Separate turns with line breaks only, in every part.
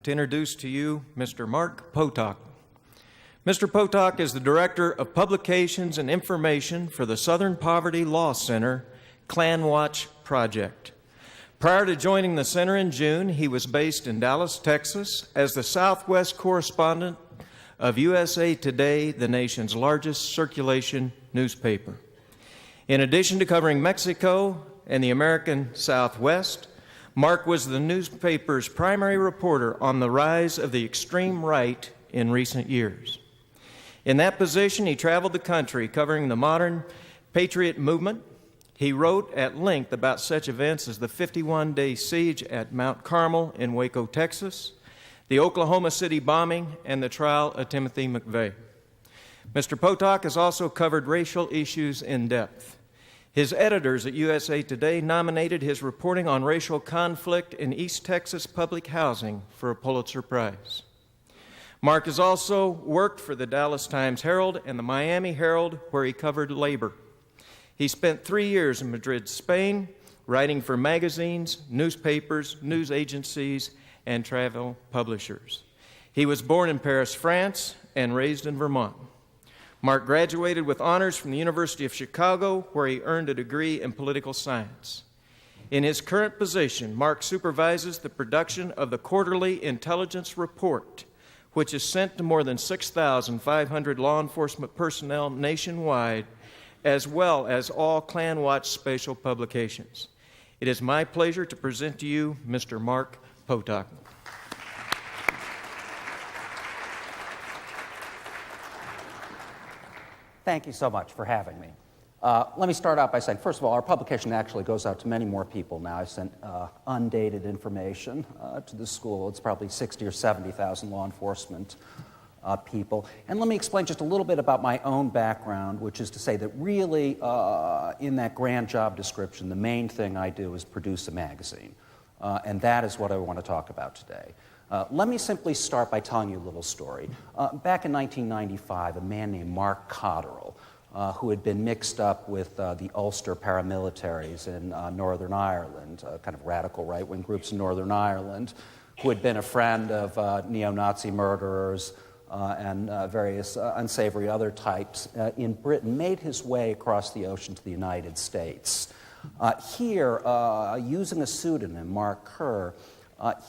to introduce to you Mr. Mark Potok. Mr. Potok is the Director of Publications and Information for the Southern Poverty Law Center Klan Watch Project. Prior to joining the center in June, he was based in Dallas, Texas, as the Southwest correspondent of USA Today, the nation's largest circulation newspaper. In addition to covering Mexico and the American Southwest, Mark was the newspaper's primary reporter on the rise of the extreme right in recent years. In that position, he traveled the country covering the modern patriot movement. He wrote at length about such events as the 51-day siege at Mount Carmel in Waco, Texas, the Oklahoma City bombing, and the trial of Timothy McVeigh. Mr. Potok has also covered racial issues in depth. His editors at USA Today nominated his reporting on racial conflict in East Texas public housing for a Pulitzer Prize. Mark has also worked for the Dallas Times-Herald and the Miami Herald, where he covered labor. He spent 3 years in Madrid, Spain, writing for magazines, newspapers, news agencies, and travel publishers. He was born in Paris, France, and raised in Vermont. Mark graduated with honors from the University of Chicago, where he earned a degree in political science. In his current position, Mark supervises the production of the Quarterly Intelligence Report, which is sent to more than 6,500 law enforcement personnel nationwide, as well as all Klan Watch special publications. It is my pleasure to present to you Mr. Mark Potok.
Thank you so much for having me. Let me start out by saying, first of all, our publication actually goes out to many more people now. I sent undated information to the school. It's probably 60 or 70,000 law enforcement people. And let me explain just a little bit about my own background, which is to say that really, in that grand job description, the main thing I do is produce a magazine. And that is what I want to talk about today. Let me simply start by telling you a little story. Back in 1995, a man named Mark Cotterill, who had been mixed up with the Ulster paramilitaries in Northern Ireland, kind of radical right-wing groups in Northern Ireland, who had been a friend of neo-Nazi murderers and various unsavory other types in Britain, made his way across the ocean to the United States. Here, using a pseudonym, Mark Kerr,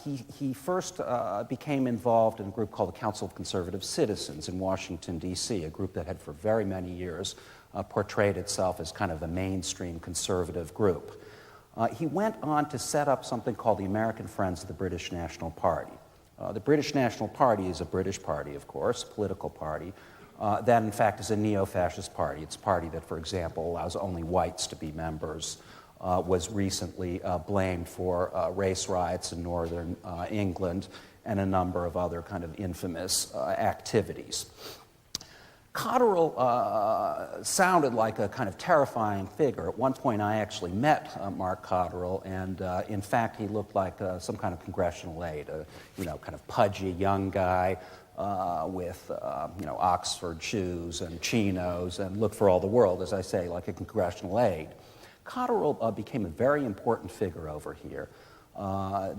he first became involved in a group called the Council of Conservative Citizens in Washington, D.C., a group that had for very many years portrayed itself as kind of a mainstream conservative group. He went on to set up something called the American Friends of the British National Party. The British National Party is a British party, of course, political party. That, in fact, is a neo-fascist party. It's a party that, for example, allows only whites to be members. Was recently blamed for race riots in northern England and a number of other kind of infamous activities. Cotterill sounded like a kind of terrifying figure. At one point, I actually met Mark Cotterill, and in fact, he looked like some kind of congressional aide, kind of pudgy young guy with Oxford shoes and chinos, and looked for all the world, as I say, like a congressional aide. Cotterill became a very important figure over here.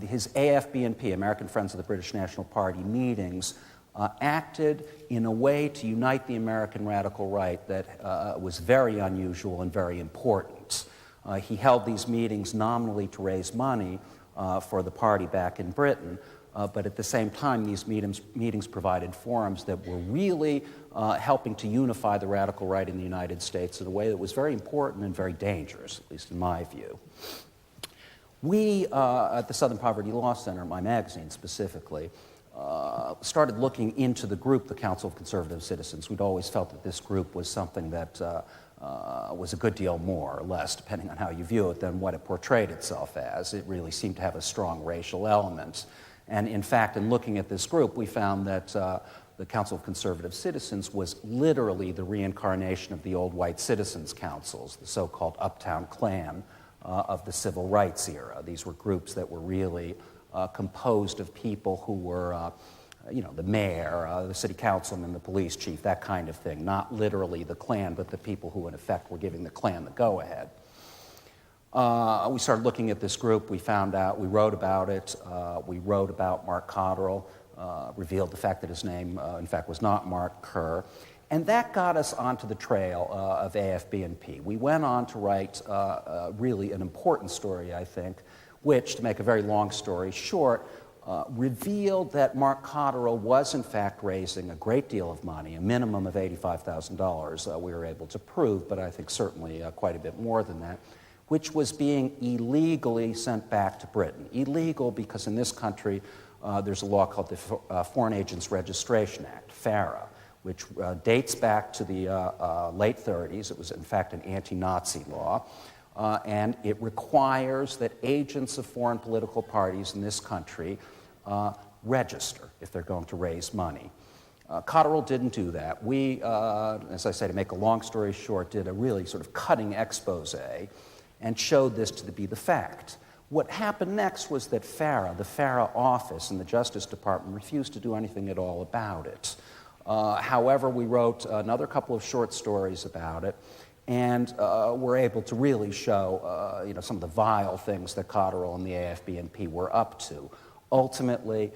His AFB&P, American Friends of the British National Party, meetings acted in a way to unite the American radical right that was very unusual and very important. He held these meetings nominally to raise money for the party back in Britain, but at the same time, these meetings provided forums that were really helping to unify the radical right in the United States in a way that was very important and very dangerous, at least in my view. We, at the Southern Poverty Law Center, my magazine specifically, started looking into the group, the Council of Conservative Citizens. We'd always felt that this group was something that was a good deal more or less, depending on how you view it, than what it portrayed itself as. It really seemed to have a strong racial element. And in fact, in looking at this group, we found that the Council of Conservative Citizens was literally the reincarnation of the old white citizens' councils, the so-called Uptown Klan of the civil rights era. These were groups that were really composed of people who were, the mayor, the city councilman, the police chief, that kind of thing. Not literally the Klan, but the people who, in effect, were giving the Klan the go-ahead. We started looking at this group. We found out, we wrote about it. We wrote about Mark Cotterill, revealed the fact that his name, in fact, was not Mark Kerr. And that got us onto the trail of AFB&P. We went on to write really an important story, I think, which, to make a very long story short, revealed that Mark Cotterill was, in fact, raising a great deal of money, a minimum of $85,000 we were able to prove, but I think certainly quite a bit more than that, which was being illegally sent back to Britain. Illegal because in this country there's a law called the Foreign Agents Registration Act, FARA, which dates back to the late 30s. It was, in fact, an anti-Nazi law. And it requires that agents of foreign political parties in this country register if they're going to raise money. Cotterill didn't do that. We, as I say, to make a long story short, did a really sort of cutting expose and showed this to be the fact. What happened next was that FARA, the FARA office in the Justice Department, refused to do anything at all about it. However, we wrote another couple of short stories about it, and were able to really show some of the vile things that Cotterill and the AFB&P were up to. Ultimately,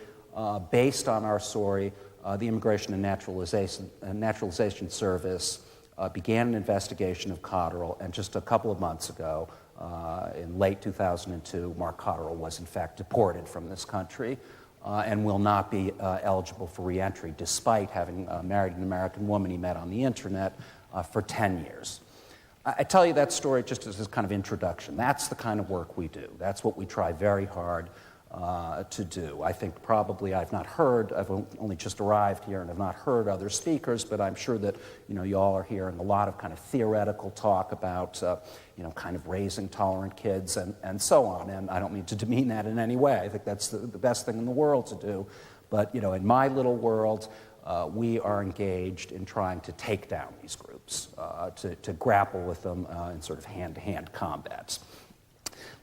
based on our story, the Immigration and Naturalization Service began an investigation of Cotterill, and just a couple of months ago, in late 2002, Mark Cotterill was in fact deported from this country and will not be eligible for reentry, despite having married an American woman he met on the internet for 10 years. I tell you that story just as a kind of introduction. That's the kind of work we do. That's what we try very hard to do. I think probably I've only just arrived here and have not heard other speakers, but I'm sure that you all are hearing a lot of kind of theoretical talk about kind of raising tolerant kids and so on. And I don't mean to demean that in any way. I think that's the best thing in the world to do. But in my little world, we are engaged in trying to take down these groups, to grapple with them in sort of hand-to-hand combats.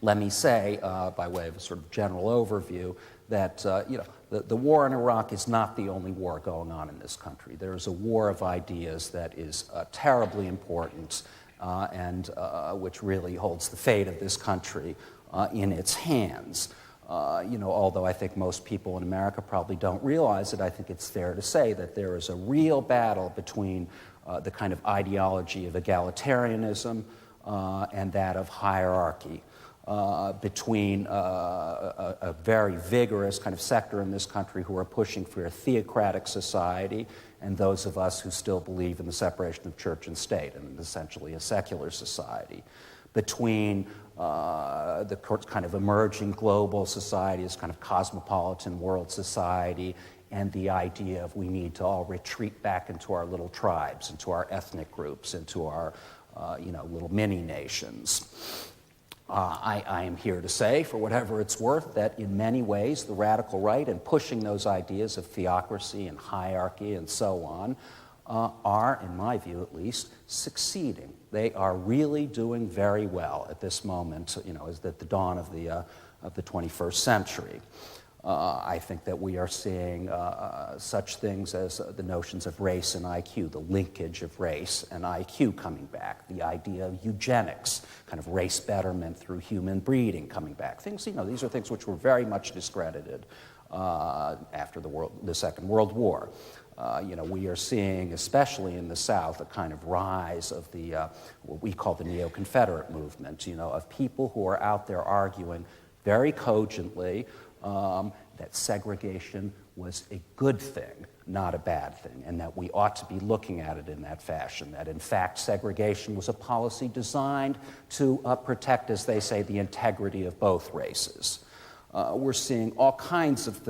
Let me say, by way of a sort of general overview, that the war in Iraq is not the only war going on in this country. There is a war of ideas that is terribly important and which really holds the fate of this country in its hands. Although I think most people in America probably don't realize it, I think it's fair to say that there is a real battle between the kind of ideology of egalitarianism and that of hierarchy. Between a very vigorous kind of sector in this country who are pushing for a theocratic society and those of us who still believe in the separation of church and state and essentially a secular society. Between the kind of emerging global society, this kind of cosmopolitan world society, and the idea of we need to all retreat back into our little tribes, into our ethnic groups, into our little mini nations. I am here to say, for whatever it's worth, that in many ways the radical right and pushing those ideas of theocracy and hierarchy and so on are, in my view at least, succeeding. They are really doing very well at this moment, as at the dawn of the 21st century. I think that we are seeing such things as the notions of race and IQ, the linkage of race and IQ coming back, the idea of eugenics, kind of race betterment through human breeding coming back. Things, these are things which were very much discredited after the Second World War. We are seeing, especially in the South, a kind of rise of the what we call the neo-Confederate movement, of people who are out there arguing very cogently that segregation was a good thing, not a bad thing, and that we ought to be looking at it in that fashion, that in fact segregation was a policy designed to protect, as they say, the integrity of both races. We're seeing all kinds of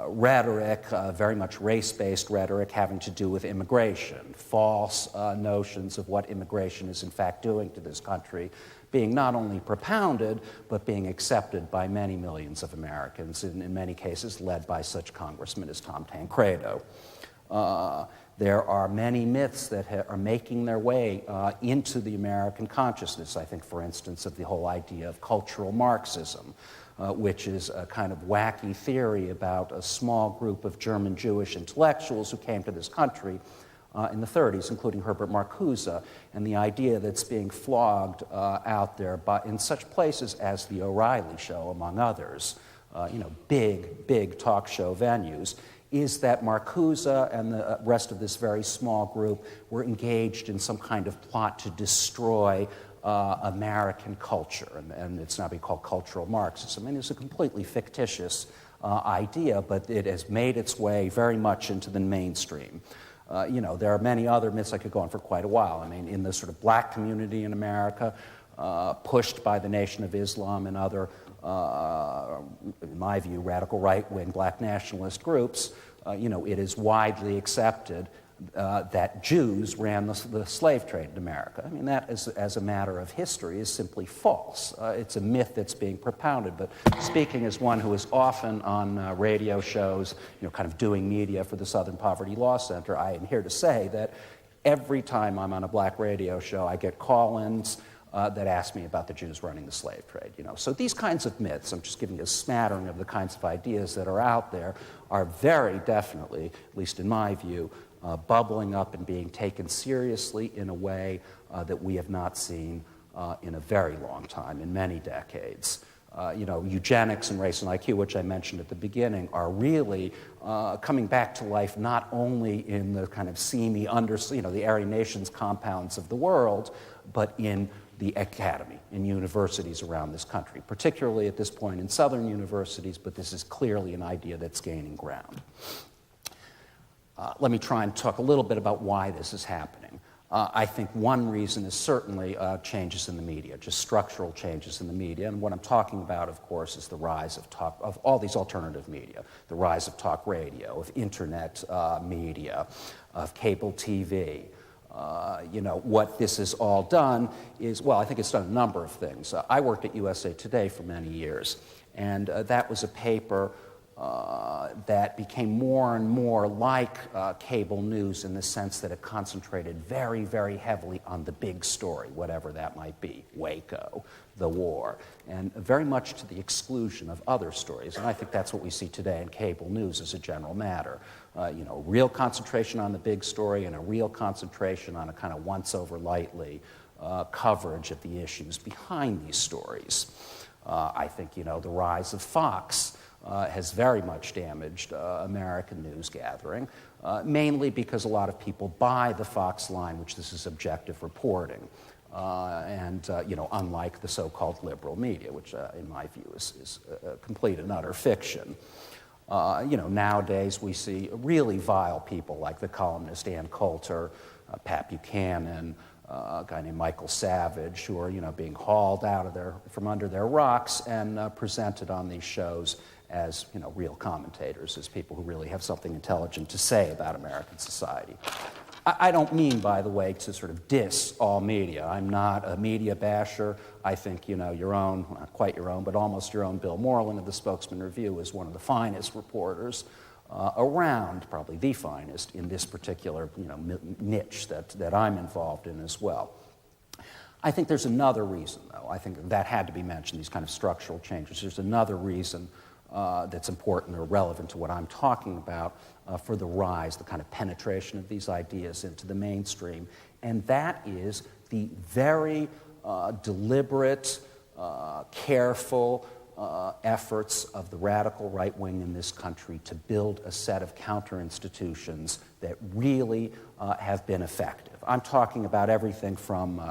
rhetoric, very much race-based rhetoric having to do with immigration, false notions of what immigration is in fact doing to this country, being not only propounded, but being accepted by many millions of Americans, in many cases led by such congressmen as Tom Tancredo. There are many myths that are making their way into the American consciousness. I think, for instance, of the whole idea of cultural Marxism, which is a kind of wacky theory about a small group of German Jewish intellectuals who came to this country in the 30s, including Herbert Marcuse, and the idea that's being flogged out there in such places as The O'Reilly Show, among others, big talk show venues, is that Marcuse and the rest of this very small group were engaged in some kind of plot to destroy American culture, and it's now being called cultural Marxism. And it's a completely fictitious idea, but it has made its way very much into the mainstream. There are many other myths. I could go on for quite a while. I mean, in the sort of black community in America, pushed by the Nation of Islam and other, in my view, radical right-wing black nationalist groups, it is widely accepted that Jews ran the slave trade in America. I mean, that, as a matter of history, is simply false. It's a myth that's being propounded. But speaking as one who is often on radio shows, kind of doing media for the Southern Poverty Law Center, I am here to say that every time I'm on a black radio show, I get call-ins that ask me about the Jews running the slave trade. So these kinds of myths, I'm just giving you a smattering of the kinds of ideas that are out there, are very definitely, at least in my view, bubbling up and being taken seriously in a way that we have not seen in a very long time, in many decades. Eugenics and race and IQ, which I mentioned at the beginning, are really coming back to life not only in the kind of seamy the Aryan nations compounds of the world, but in the academy, in universities around this country, particularly at this point in Southern universities, but this is clearly an idea that's gaining ground. Let me try and talk a little bit about why this is happening. I think one reason is certainly changes in the media, just structural changes in the media. And what I'm talking about, of course, is the rise of all these alternative media, the rise of talk radio, of internet media, of cable TV. What this has all done is, well, I think it's done a number of things. I worked at USA Today for many years, and that was a paper that became more and more like cable news in the sense that it concentrated very, very heavily on the big story, whatever that might be, Waco, the war, and very much to the exclusion of other stories. And I think that's what we see today in cable news as a general matter. Real concentration on the big story and a real concentration on a kind of once-over-lightly coverage of the issues behind these stories. I think, the rise of Fox has very much damaged American news gathering, mainly because a lot of people buy the Fox line, which this is objective reporting, unlike the so-called liberal media, which in my view is complete and utter fiction. Nowadays we see really vile people like the columnist Ann Coulter, Pat Buchanan, a guy named Michael Savage, who are being hauled out of from under their rocks and presented on these shows as real commentators, as people who really have something intelligent to say about American society. I don't mean, by the way, to sort of diss all media. I'm not a media basher. I think your own, not quite your own, but almost your own Bill Moreland of the Spokesman Review is one of the finest reporters around, probably the finest in this particular niche that I'm involved in as well. I think there's another reason, though. I think that had to be mentioned, these kind of structural changes. There's another reason that's important or relevant to what I'm talking about for the rise, the kind of penetration of these ideas into the mainstream, and that is the very deliberate, careful efforts of the radical right wing in this country to build a set of counter-institutions that really have been effective. I'm talking about everything from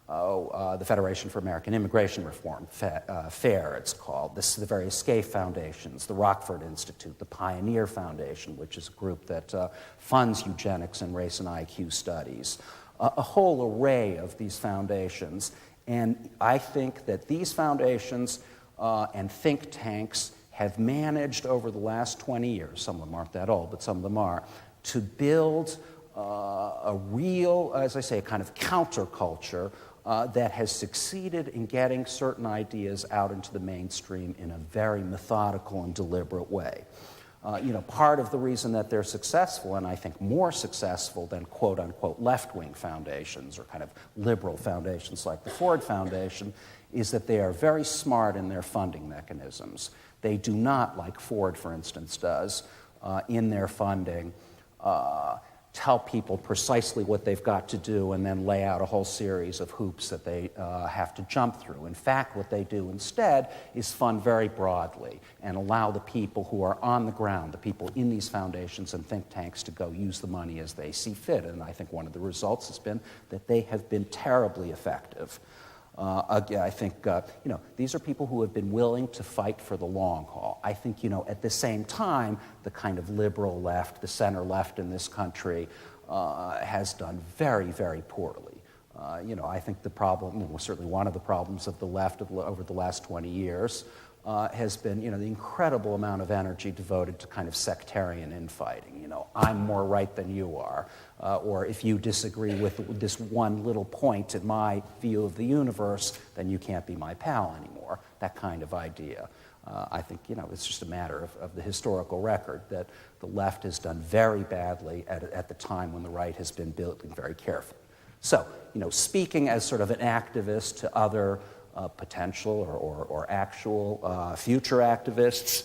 the Federation for American Immigration Reform, FAIR it's called, the various SCAFE foundations, the Rockford Institute, the Pioneer Foundation, which is a group that funds eugenics and race and IQ studies, a whole array of these foundations. And I think that these foundations and think tanks have managed over the last 20 years, some of them aren't that old, but some of them are, to build a real, as I say, a kind of counterculture that has succeeded in getting certain ideas out into the mainstream in a very methodical and deliberate way. Part of the reason that they're successful, and I think more successful than quote-unquote left-wing foundations or kind of liberal foundations like the Ford Foundation, is that they are very smart in their funding mechanisms. They do not, like Ford, for instance, does, in their funding, tell people precisely what they've got to do and then lay out a whole series of hoops that they have to jump through. In fact, what they do instead is fund very broadly and allow the people who are on the ground, the people in these foundations and think tanks, to go use the money as they see fit. And I think one of the results has been that they have been terribly effective. Again, I think, these are people who have been willing to fight for the long haul. I think, at the same time, the kind of liberal left, the center left in this country has done very, very poorly. I think the problem, certainly one of the problems of the left over the last 20 years has been, the incredible amount of energy devoted to kind of sectarian infighting. I'm more right than you are, or if you disagree with this one little point in my view of the universe, then you can't be my pal anymore. That kind of idea. I think, it's just a matter of the historical record that the left has done very badly at the time when the right has been building very carefully. So, speaking as sort of an activist to other potential or actual future activists,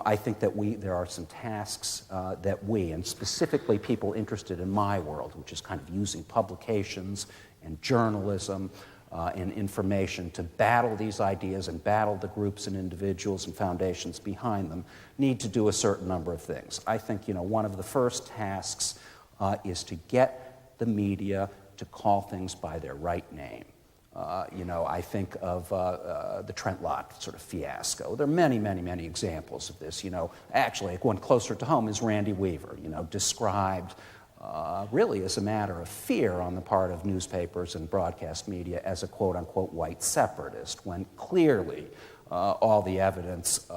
I think that there are some tasks that we, and specifically people interested in my world, which is kind of using publications and journalism and information to battle these ideas and battle the groups and individuals and foundations behind them, need to do a certain number of things. I think, one of the first tasks is to get the media to call things by their right name. I think of the Trent Lott sort of fiasco. There are many, many, many examples of this. Actually, one closer to home is Randy Weaver, described really as a matter of fear on the part of newspapers and broadcast media as a quote-unquote white separatist, when clearly all the evidence,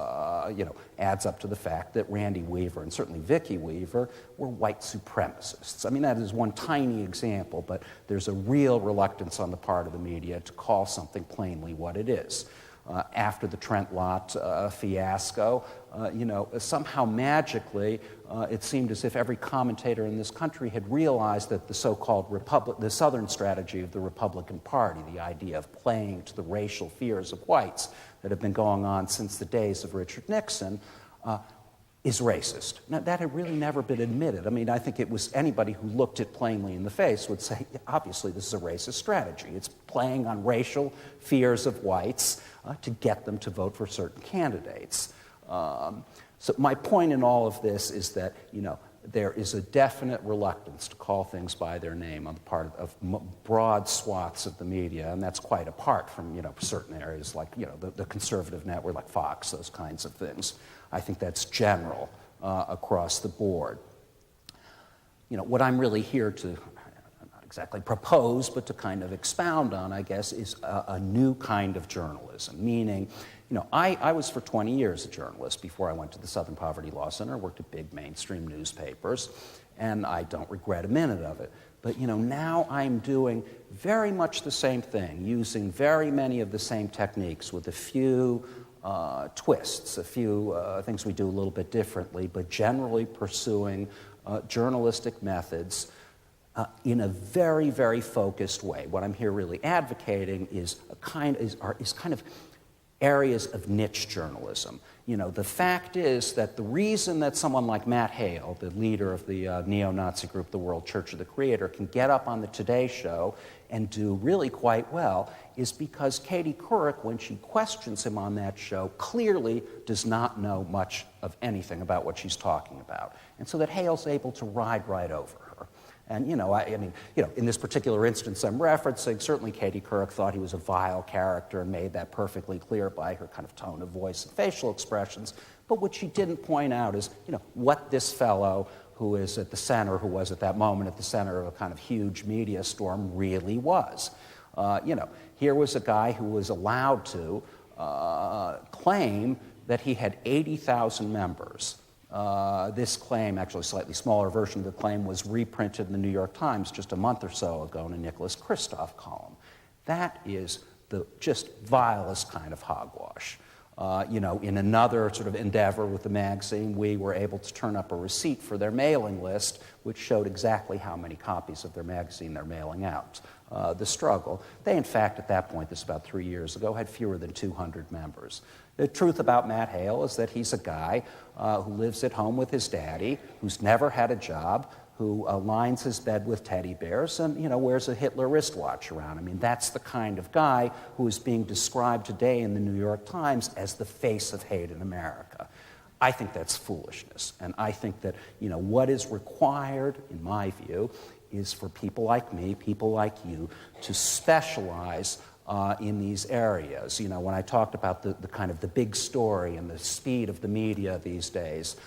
adds up to the fact that Randy Weaver and certainly Vicki Weaver were white supremacists. I mean, that is one tiny example, but there's a real reluctance on the part of the media to call something plainly what it is. After the Trent Lott fiasco, somehow magically, it seemed as if every commentator in this country had realized that the so-called the Southern strategy of the Republican Party, the idea of playing to the racial fears of whites that have been going on since the days of Richard Nixon, is racist. Now, that had really never been admitted. I mean, I think it was anybody who looked it plainly in the face would say, yeah, obviously, this is a racist strategy. It's playing on racial fears of whites to get them to vote for certain candidates. So my point in all of this is that, there is a definite reluctance to call things by their name on the part of broad swaths of the media, and that's quite apart from, certain areas like, the conservative network like Fox, those kinds of things. I think that's general across the board. What I'm really here to, not exactly propose, but to kind of expound on, I guess, is a new kind of journalism, meaning, I was for 20 years a journalist before I went to the Southern Poverty Law Center, worked at big mainstream newspapers, and I don't regret a minute of it. But, now I'm doing very much the same thing, using very many of the same techniques with a few twists, a few things we do a little bit differently, but generally pursuing journalistic methods in a very, very focused way. What I'm here really advocating is kind of areas of niche journalism. The fact is that the reason that someone like Matt Hale, the leader of the neo-Nazi group, the World Church of the Creator, can get up on the Today Show and do really quite well is because Katie Couric, when she questions him on that show, clearly does not know much of anything about what she's talking about. And so that Hale's able to ride right over her. And, in this particular instance I'm referencing, certainly Katie Couric thought he was a vile character and made that perfectly clear by her kind of tone of voice and facial expressions. But what she didn't point out is, what this fellow who is at the center, who was at that moment at the center of a kind of huge media storm really was. Here was a guy who was allowed to claim that he had 80,000 members. This claim, actually a slightly smaller version of the claim, was reprinted in the New York Times just a month or so ago in a Nicholas Kristof column. That is the just vilest kind of hogwash. In another sort of endeavor with the magazine, we were able to turn up a receipt for their mailing list, which showed exactly how many copies of their magazine they're mailing out. The Struggle. They, in fact, at that point, this is about 3 years ago, had fewer than 200 members. The truth about Matt Hale is that he's a guy who lives at home with his daddy, who's never had a job, who lines his bed with teddy bears and, wears a Hitler wristwatch around. I mean, that's the kind of guy who is being described today in the New York Times as the face of hate in America. I think that's foolishness. And I think that, what is required, in my view, is for people like me, people like you, to specialize in these areas. When I talked about the kind of the big story and the speed of the media these days,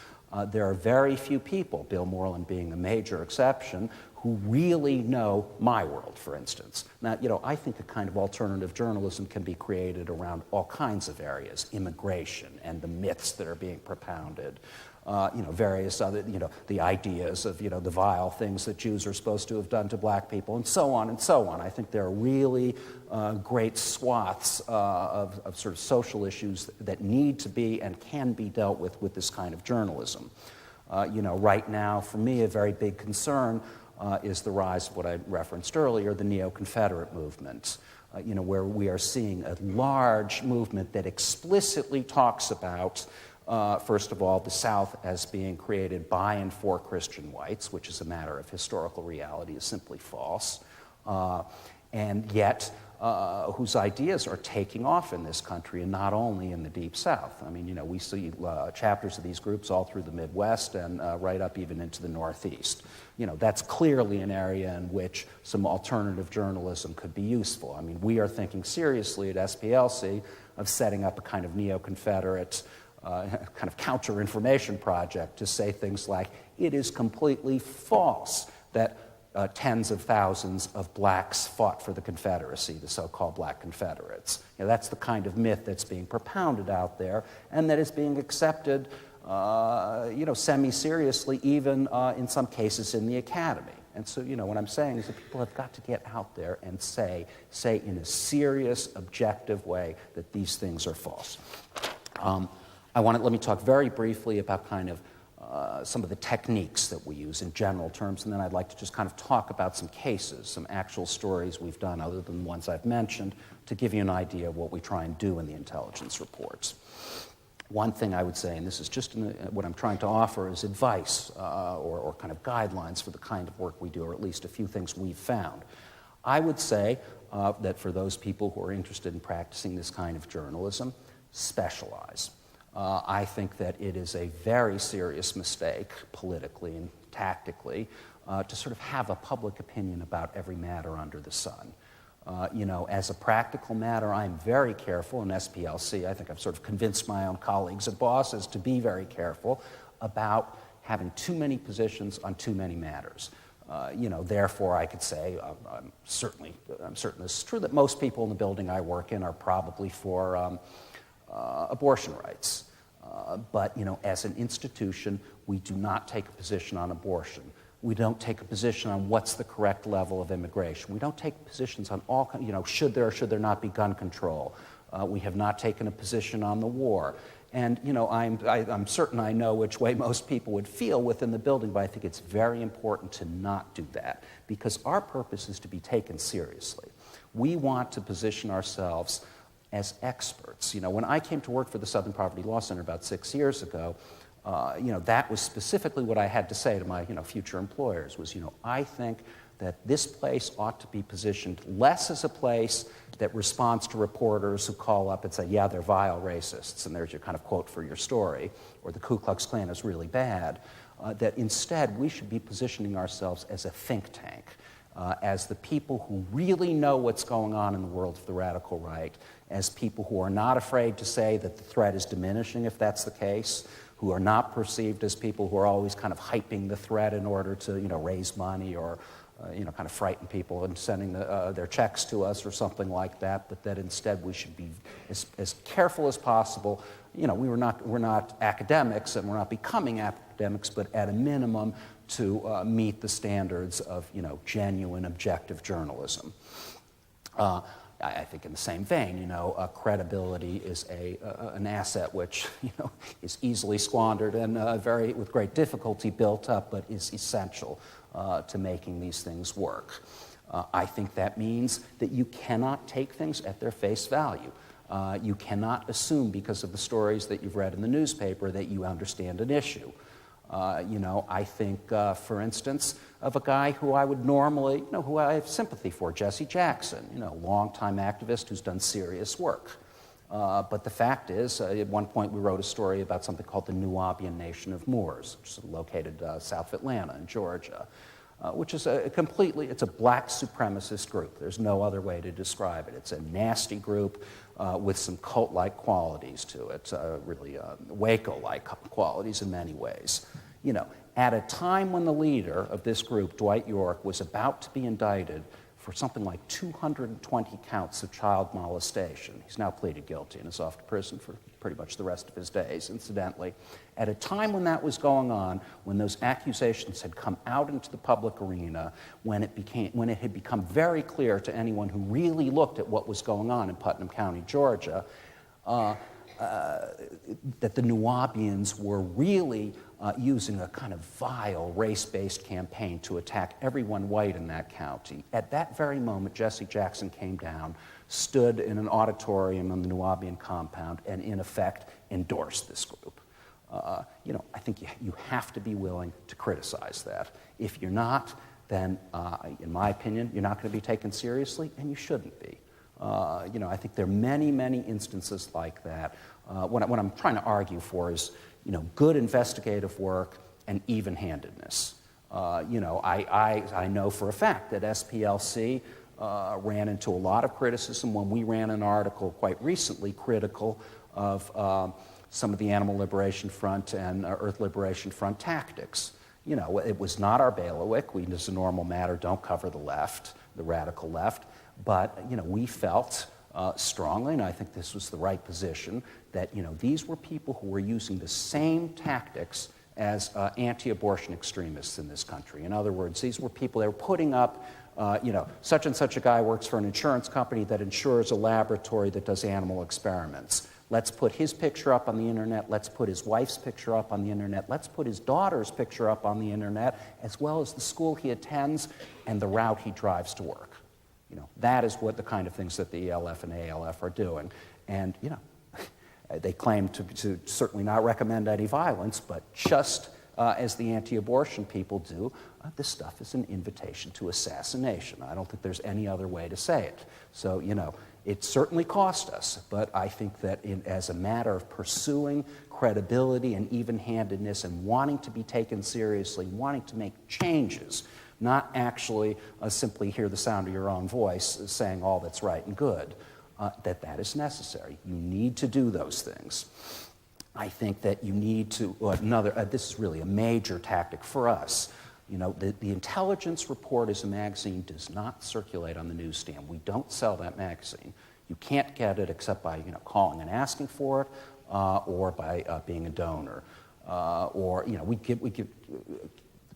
there are very few people, Bill Moreland being a major exception, who really know my world, for instance. Now, I think a kind of alternative journalism can be created around all kinds of areas, immigration and the myths that are being propounded, various other, the ideas of, the vile things that Jews are supposed to have done to black people, and so on and so on. I think there are really great swaths of sort of social issues that need to be and can be dealt with this kind of journalism. Right now, for me, a very big concern is the rise of what I referenced earlier, the neo-Confederate movement, where we are seeing a large movement that explicitly talks about, first of all, the South as being created by and for Christian whites, which is a matter of historical reality, is simply false, and yet whose ideas are taking off in this country, and not only in the Deep South. I mean, we see chapters of these groups all through the Midwest and right up even into the Northeast. That's clearly an area in which some alternative journalism could be useful. I mean, we are thinking seriously at SPLC of setting up a kind of neo-Confederate kind of counter-information project to say things like, it is completely false that tens of thousands of blacks fought for the Confederacy, the so-called black Confederates. That's the kind of myth that's being propounded out there and that is being accepted, semi-seriously, even in some cases in the academy. And so, what I'm saying is that people have got to get out there and say in a serious, objective way that these things are false. Let me talk very briefly about kind of some of the techniques that we use in general terms, and then I'd like to just kind of talk about some cases, some actual stories we've done other than the ones I've mentioned, to give you an idea of what we try and do in the intelligence reports. One thing I would say, and this is just what I'm trying to offer, is advice or kind of guidelines for the kind of work we do, or at least a few things we've found. I would say that for those people who are interested in practicing this kind of journalism, specialize. I think that it is a very serious mistake, politically and tactically, to sort of have a public opinion about every matter under the sun. As a practical matter, I'm very careful in SPLC. I think I've sort of convinced my own colleagues and bosses to be very careful about having too many positions on too many matters. Therefore, I could say, I'm certain this is true, that most people in the building I work in are probably for abortion rights. But, as an institution, we do not take a position on abortion. We don't take a position on what's the correct level of immigration. We don't take positions on all, should there or should there not be gun control. We have not taken a position on the war. And, I'm certain I know which way most people would feel within the building, but I think it's very important to not do that, because our purpose is to be taken seriously. We want to position ourselves as experts. When I came to work for the Southern Poverty Law Center about 6 years ago, that was specifically what I had to say to my, future employers was, I think that this place ought to be positioned less as a place that responds to reporters who call up and say, yeah, they're vile racists, and there's your kind of quote for your story, or the Ku Klux Klan is really bad, that instead we should be positioning ourselves as a think tank, as the people who really know what's going on in the world of the radical right, as people who are not afraid to say that the threat is diminishing if that's the case, who are not perceived as people who are always kind of hyping the threat in order to, raise money or, kind of frighten people and sending their checks to us or something like that, but that instead we should be as careful as possible. We're not academics and we're not becoming academics, but at a minimum to meet the standards of, genuine, objective journalism. I think in the same vein, credibility is an asset which, is easily squandered and with great difficulty built up, but is essential to making these things work. I think that means that you cannot take things at their face value. You cannot assume because of the stories that you've read in the newspaper that you understand an issue. I think, for instance, of a guy who I would normally, who I have sympathy for, Jesse Jackson, longtime activist who's done serious work. But the fact is, at one point we wrote a story about something called the Nubian Nation of Moors, which is located south of Atlanta in Georgia, which is it's a black supremacist group. There's no other way to describe it. It's a nasty group with some cult-like qualities to it, really Waco-like qualities in many ways. At a time when the leader of this group, Dwight York, was about to be indicted for something like 220 counts of child molestation. He's now pleaded guilty and is off to prison for pretty much the rest of his days, incidentally. At a time when that was going on, when those accusations had come out into the public arena, when it had become very clear to anyone who really looked at what was going on in Putnam County, Georgia, that the Nubians were really using a kind of vile race-based campaign to attack everyone white in that county. At that very moment, Jesse Jackson came down, stood in an auditorium on the Nubian compound, and in effect endorsed this group. I think you have to be willing to criticize that. If you're not, then, in my opinion, you're not going to be taken seriously, and you shouldn't be. I think there are many, many instances like that. What I'm trying to argue for is, good investigative work and even-handedness. I know for a fact that SPLC ran into a lot of criticism when we ran an article quite recently critical of some of the Animal Liberation Front and Earth Liberation Front tactics. It was not our bailiwick. We, as a normal matter, don't cover the left, the radical left. But, we felt strongly, and I think this was the right position, that, these were people who were using the same tactics as anti-abortion extremists in this country. In other words, these were people, they were putting up, such and such a guy works for an insurance company that insures a laboratory that does animal experiments. Let's put his picture up on the internet. Let's put his wife's picture up on the internet. Let's put his daughter's picture up on the internet, as well as the school he attends and the route he drives to work. That is what the kind of things that the ELF and ALF are doing. And, they claim to certainly not recommend any violence, but just as the anti-abortion people do, this stuff is an invitation to assassination. I don't think there's any other way to say it. So, it certainly cost us, but I think that as a matter of pursuing credibility and even-handedness and wanting to be taken seriously, wanting to make changes, not actually simply hear the sound of your own voice saying all that's right and good, that is necessary. You need to do those things. I think that you need to, this is really a major tactic for us. The intelligence report as a magazine does not circulate on the newsstand. We don't sell that magazine. You can't get it except by calling and asking for it, or by being a donor, we give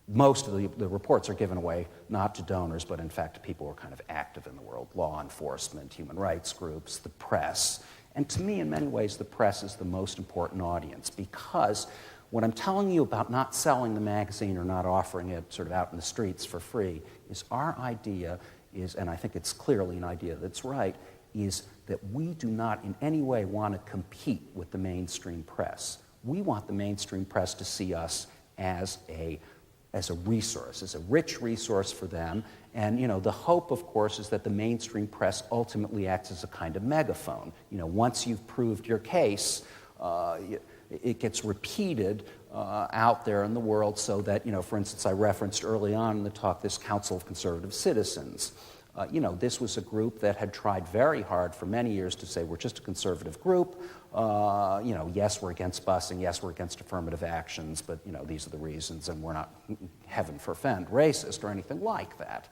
most of the reports are given away not to donors, but in fact to people who are kind of active in the world, law enforcement, human rights groups, the press. And to me, in many ways, the press is the most important audience, because what I'm telling you about not selling the magazine or not offering it sort of out in the streets for free is our idea is, and I think it's clearly an idea that's right, is that we do not in any way want to compete with the mainstream press. We want the mainstream press to see us as a resource, as a rich resource for them. And, the hope, of course, is that the mainstream press ultimately acts as a kind of megaphone. Once you've proved your case, it gets repeated out there in the world so that, for instance, I referenced early on in the talk this Council of Conservative Citizens. This was a group that had tried very hard for many years to say we're just a conservative group. Yes, we're against busing. Yes, we're against affirmative actions. But these are the reasons, and we're not, heaven forfend, racist or anything like that.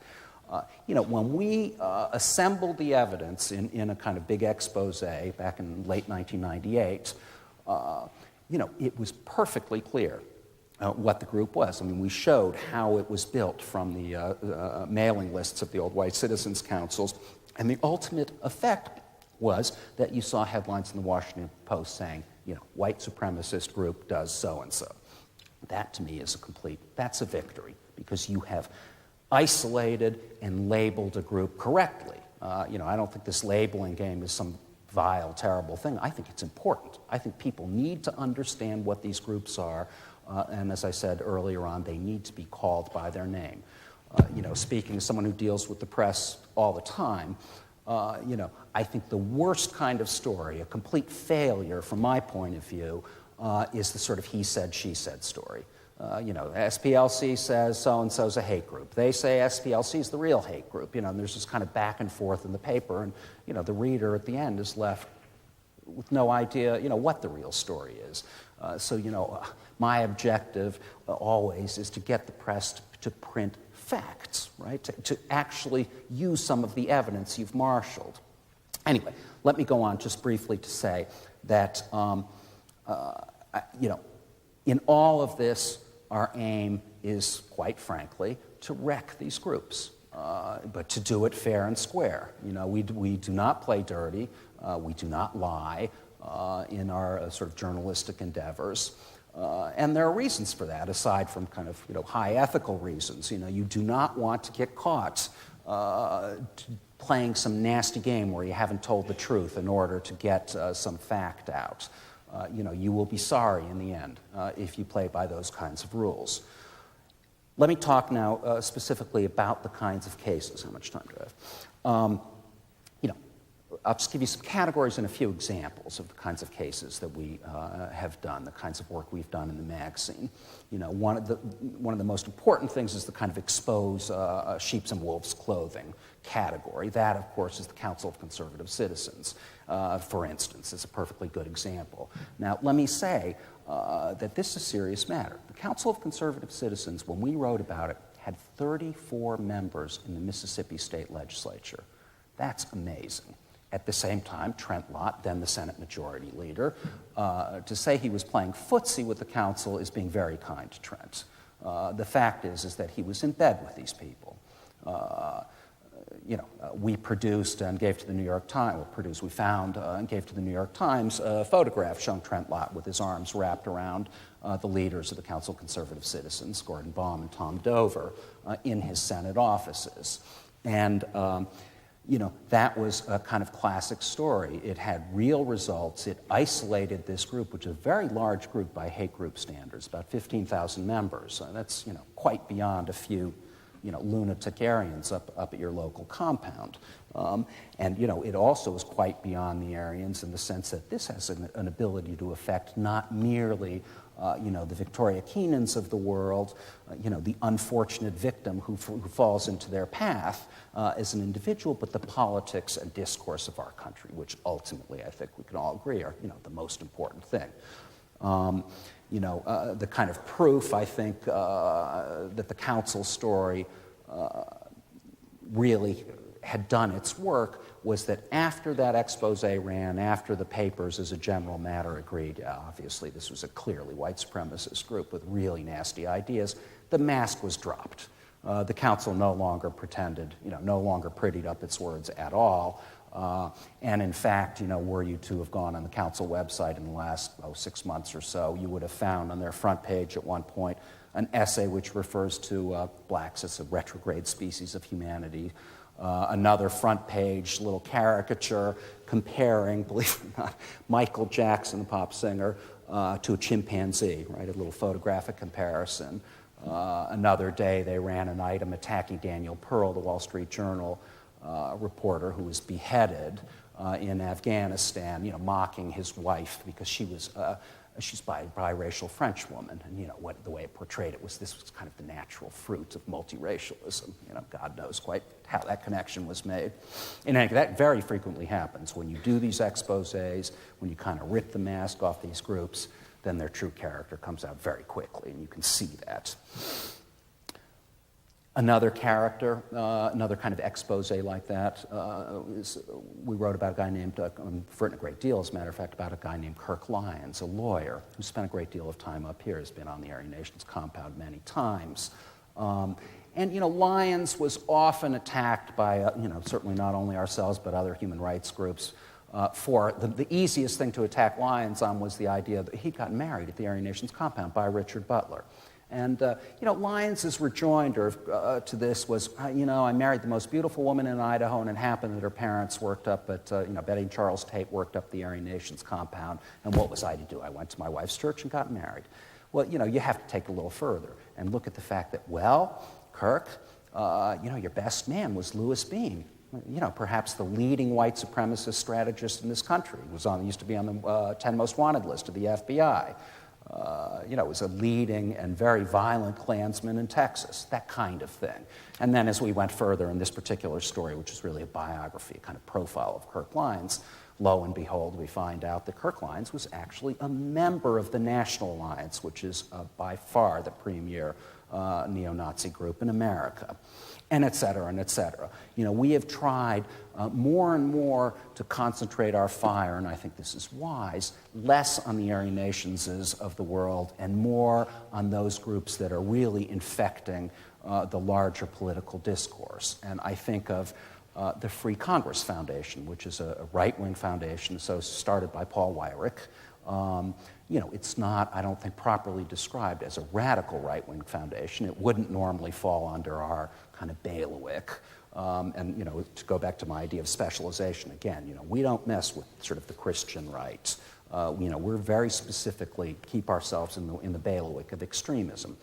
When we assembled the evidence in a kind of big expose back in late 1998, it was perfectly clear what the group was. I mean, we showed how it was built from the mailing lists of the old white citizens' councils, and the ultimate effect was that you saw headlines in the Washington Post saying, white supremacist group does so-and-so. That, to me, is that's a victory, because you have isolated and labeled a group correctly. I don't think this labeling game is some vile, terrible thing. I think it's important. I think people need to understand what these groups are, And as I said earlier on, they need to be called by their name. Speaking as someone who deals with the press all the time, I think the worst kind of story, a complete failure from my point of view, is the sort of he said, she said story. SPLC says so-and-so's a hate group. They say SPLC is the real hate group, and there's this kind of back and forth in the paper, and, the reader at the end is left with no idea, what the real story is. My objective always is to get the press to print facts, right? To actually use some of the evidence you've marshaled. Anyway, let me go on just briefly to say that, in all of this, our aim is, quite frankly, to wreck these groups, but to do it fair and square. We do not play dirty. We do not lie in our sort of journalistic endeavors. And there are reasons for that, aside from kind of high ethical reasons. You do not want to get caught playing some nasty game where you haven't told the truth in order to get some fact out. You will be sorry in the end if you play by those kinds of rules. Let me talk now specifically about the kinds of cases. How much time do I have? I'll just give you some categories and a few examples of the kinds of cases that we have done, the kinds of work we've done in the magazine. One of the most important things is the kind of expose sheep's and wolves' clothing category. That, of course, is the Council of Conservative Citizens, for instance, is a perfectly good example. Now, let me say that this is a serious matter. The Council of Conservative Citizens, when we wrote about it, had 34 members in the Mississippi State Legislature. That's amazing. At the same time, Trent Lott, then the Senate Majority Leader, to say he was playing footsie with the council is being very kind to Trent. The fact is that he was in bed with these people. We produced and gave to the New York Times, we found and gave to the New York Times a photograph showing Trent Lott with his arms wrapped around the leaders of the Council of Conservative Citizens, Gordon Baum and Tom Dover, in his Senate offices. And that was a kind of classic story. It had real results. It isolated this group, which is a very large group by hate group standards, about 15,000 members. That's, quite beyond a few, lunatic Aryans up at your local compound. It also is quite beyond the Aryans in the sense that this has an ability to affect not merely the Victoria Keenans of the world, the unfortunate victim who falls into their path as an individual, but the politics and discourse of our country, which ultimately I think we can all agree are, the most important thing. The kind of proof, I think, that the council story really had done its work was that after that expose ran, after the papers as a general matter agreed, obviously this was a clearly white supremacist group with really nasty ideas, the mask was dropped. The council no longer pretended, no longer prettied up its words at all. And in fact, were you to have gone on the council website in the last 6 months or so, you would have found on their front page at one point an essay which refers to blacks as a retrograde species of humanity. Another front page little caricature comparing, believe it or not, Michael Jackson, the pop singer, to a chimpanzee, right? A little photographic comparison. Another day they ran an item attacking Daniel Pearl, the Wall Street Journal reporter who was beheaded in Afghanistan, mocking his wife because she's a biracial French woman, and the way it portrayed it was this was kind of the natural fruit of multiracialism. God knows quite how that connection was made. And that very frequently happens when you do these exposés, when you kind of rip the mask off these groups, then their true character comes out very quickly, and you can see that. Another character, another kind of expose like that, is we wrote about a guy named, I've written a great deal, as a matter of fact, about a guy named Kirk Lyons, a lawyer who spent a great deal of time up here, has been on the Aryan Nations compound many times. Lyons was often attacked by, certainly not only ourselves, but other human rights groups. For the easiest thing to attack Lyons on was the idea that he got married at the Aryan Nations compound by Richard Butler. And, Lyons' rejoinder to this was, I married the most beautiful woman in Idaho, and it happened that her parents worked up at, Betty and Charles Tate worked up the Aryan Nations compound, and what was I to do? I went to my wife's church and got married. Well, you have to take a little further and look at the fact that, well, Kirk, your best man was Louis Beam. Perhaps the leading white supremacist strategist in this country. Used to be on the 10 most wanted list of the FBI. Was a leading and very violent Klansman in Texas, that kind of thing. And then as we went further in this particular story, which is really a biography, a kind of profile of Kirk Lyons, lo and behold, we find out that Kirk Lyons was actually a member of the National Alliance, which is by far the premier neo-Nazi group in America, and et cetera, and et cetera. We have tried more and more to concentrate our fire, and I think this is wise, less on the Aryan nations of the world and more on those groups that are really infecting the larger political discourse. And I think of the Free Congress Foundation, which is a right-wing foundation, so started by Paul Weyrich. It's not, I don't think, properly described as a radical right-wing foundation. It wouldn't normally fall under our kind of bailiwick. To go back to my idea of specialization again, we don't mess with sort of the Christian right. We're very specifically keep ourselves in the bailiwick of extremism.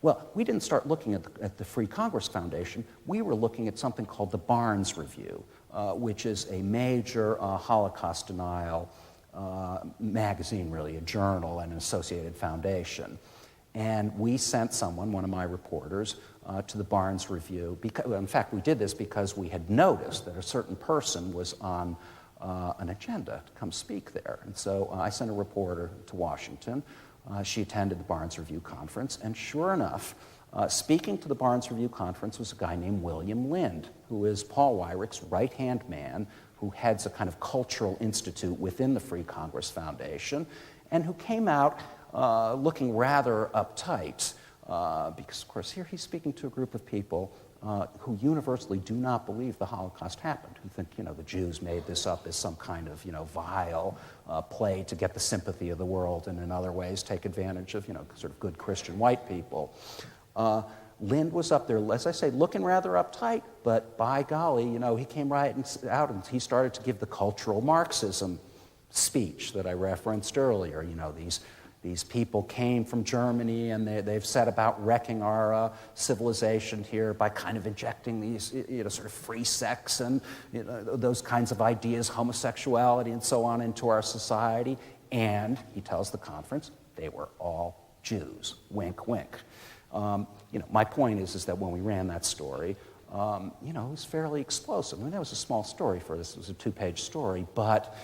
Well, we didn't start looking at the Free Congress Foundation. We were looking at something called the Barnes Review, which is a major Holocaust denial magazine, really, a journal and an associated foundation. And we sent one of my reporters, to the Barnes Review. In fact, we did this because we had noticed that a certain person was on an agenda to come speak there. And so I sent a reporter to Washington. She attended the Barnes Review conference, and sure enough, speaking to the Barnes Review conference was a guy named William Lind, who is Paul Weyrich's right-hand man, who heads a kind of cultural institute within the Free Congress Foundation, and who came out looking rather uptight, because, of course, here he's speaking to a group of people who universally do not believe the Holocaust happened, who think, the Jews made this up as some kind of, vile play to get the sympathy of the world, and in other ways take advantage of, sort of good Christian white people. Lind was up there, as I say, looking rather uptight, but by golly, he came right out and he started to give the cultural Marxism speech that I referenced earlier. These people came from Germany and they've set about wrecking our civilization here by kind of injecting these, sort of free sex and those kinds of ideas, homosexuality and so on into our society. And, he tells the conference, they were all Jews. Wink, wink. My point is that when we ran that story, it was fairly explosive. I mean, that was a small story for us. It was a 2-page story, but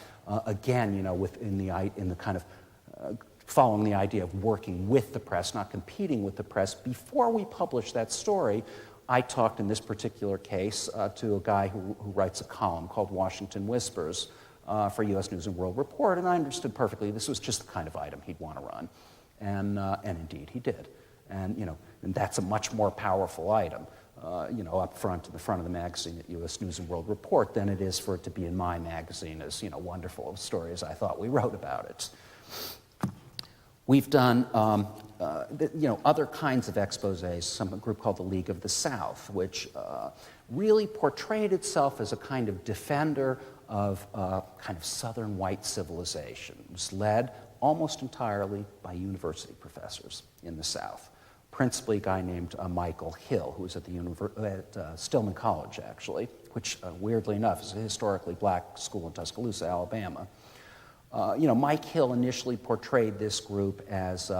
again, in the kind of following the idea of working with the press, not competing with the press. Before we published that story, I talked in this particular case to a guy who writes a column called Washington Whispers for U.S. News and World Report, and I understood perfectly this was just the kind of item he'd want to run, and indeed he did. And that's a much more powerful item, up front, in the front of the magazine at U.S. News and World Report than it is for it to be in my magazine, as wonderful a story as I thought we wrote about it. We've done, other kinds of exposés. Some group called the League of the South, which really portrayed itself as a kind of defender of kind of Southern white civilization. It was led almost entirely by university professors in the South. Principally a guy named Michael Hill, who was at Stillman College, actually, which, weirdly enough, is a historically black school in Tuscaloosa, Alabama. Mike Hill initially portrayed this group as,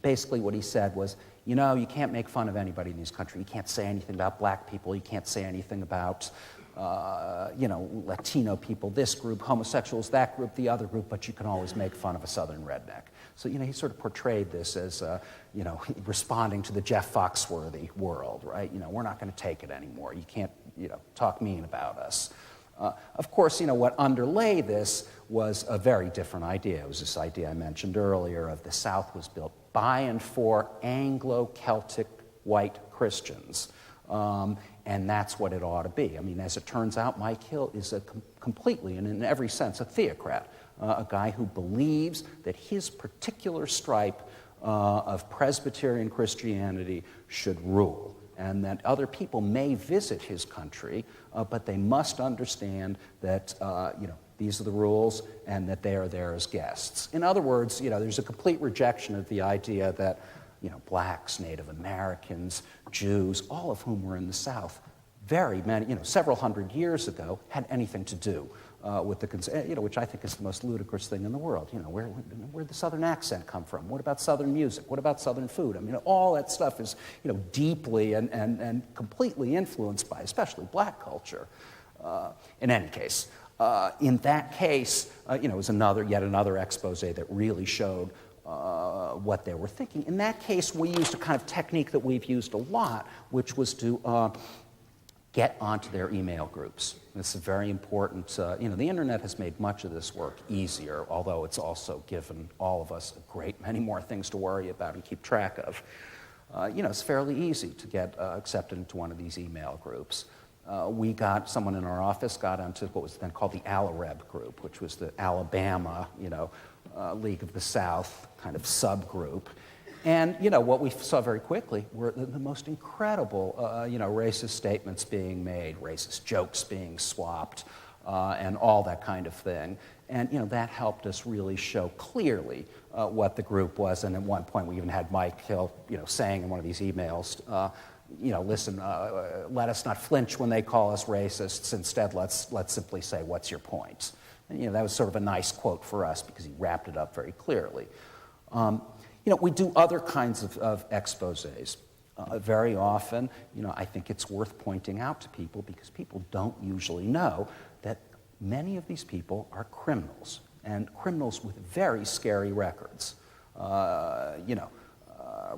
basically what he said was, you can't make fun of anybody in this country. You can't say anything about black people. You can't say anything about, Latino people, this group, homosexuals, that group, the other group, but you can always make fun of a Southern redneck. So, he sort of portrayed this as, responding to the Jeff Foxworthy world, right? We're not going to take it anymore. You can't, talk mean about us. Of course, what underlay this was a very different idea. It was this idea I mentioned earlier of the South was built by and for Anglo-Celtic white Christians. And that's what it ought to be. I mean, as it turns out, Mike Hill is completely, and in every sense, a theocrat, a guy who believes that his particular stripe of Presbyterian Christianity should rule, and that other people may visit his country, but they must understand that, these are the rules, and that they are there as guests. In other words, there's a complete rejection of the idea that, blacks, Native Americans, Jews, all of whom were in the South, very many, several hundred years ago, had anything to do with the, which I think is the most ludicrous thing in the world. Where'd the Southern accent come from? What about Southern music? What about Southern food? I mean, all that stuff is, deeply and completely influenced by, especially black culture. In any case, in that case, it was yet another expose that really showed what they were thinking. In that case, we used a kind of technique that we've used a lot, which was to get onto their email groups. This is very important. The internet has made much of this work easier, although it's also given all of us a great many more things to worry about and keep track of. It's fairly easy to get accepted into one of these email groups. Someone in our office got onto what was then called the Alareb group, which was the Alabama, League of the South kind of subgroup. And, what we saw very quickly were the most incredible, racist statements being made, racist jokes being swapped, and all that kind of thing. And, that helped us really show clearly what the group was. And at one point, we even had Mike Hill, saying in one of these emails, listen, let us not flinch when they call us racists. Instead, let's simply say, what's your point? And, that was sort of a nice quote for us because he wrapped it up very clearly. We do other kinds of exposés. Very often, I think it's worth pointing out to people because people don't usually know that many of these people are criminals, and criminals with very scary records.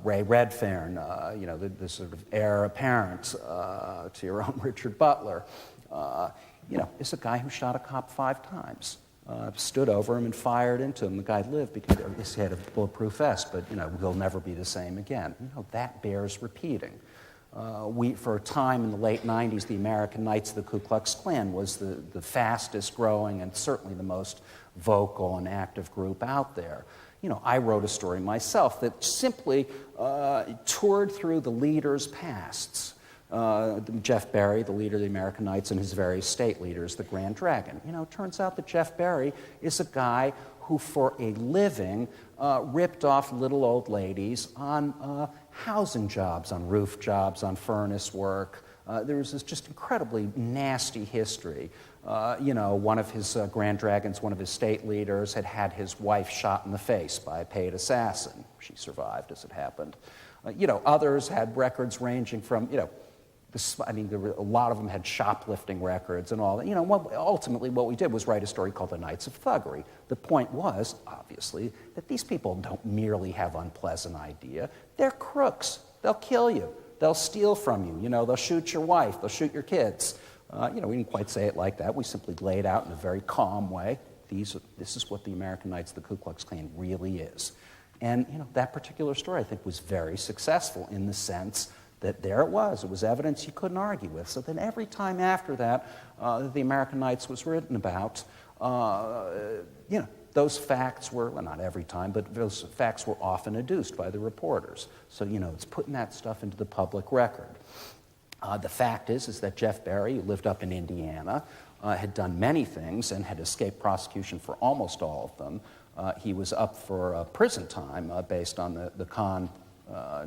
Ray Redfern, the sort of heir apparent to your own Richard Butler, is a guy who shot a cop 5 times. Stood over him and fired into him. The guy lived because he had a bulletproof vest, but he'll never be the same again. That bears repeating. For a time in the late 90s, the American Knights of the Ku Klux Klan was the fastest growing and certainly the most vocal and active group out there. I wrote a story myself that simply toured through the leaders' pasts. Jeff Berry, the leader of the American Knights, and his various state leaders, the Grand Dragon. It turns out that Jeff Berry is a guy who, for a living, ripped off little old ladies on housing jobs, on roof jobs, on furnace work. There was this just incredibly nasty history. One of his Grand Dragons, one of his state leaders, had his wife shot in the face by a paid assassin. She survived, as it happened. Others had records ranging from, a lot of them had shoplifting records and all that. Ultimately what we did was write a story called The Knights of Thuggery. The point was, obviously, that these people don't merely have unpleasant idea. They're crooks. They'll kill you. They'll steal from you. They'll shoot your wife. They'll shoot your kids. We didn't quite say it like that. We simply laid out in a very calm way, this is what the American Knights of the Ku Klux Klan really is. And, that particular story, I think, was very successful in the sense that there it was evidence you couldn't argue with. So then every time after that, the American Knights was written about, those facts were, well, not every time, but those facts were often adduced by the reporters. So, it's putting that stuff into the public record. The fact is that Jeff Berry, who lived up in Indiana, had done many things and had escaped prosecution for almost all of them. He was up for prison time based on the con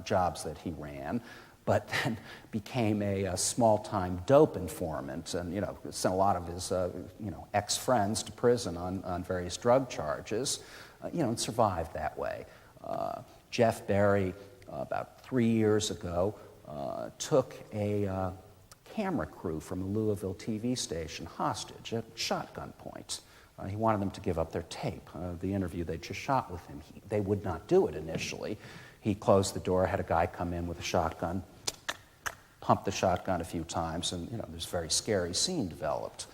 jobs that he ran, but then became a small-time dope informant and, sent a lot of his, ex-friends to prison on various drug charges, and survived that way. Jeff Berry, about 3 years ago, took a camera crew from a Louisville TV station hostage at shotgun point. He wanted them to give up their tape, the interview they just shot with him. They would not do it initially. He closed the door, had a guy come in with a shotgun, pumped the shotgun a few times, and this very scary scene developed.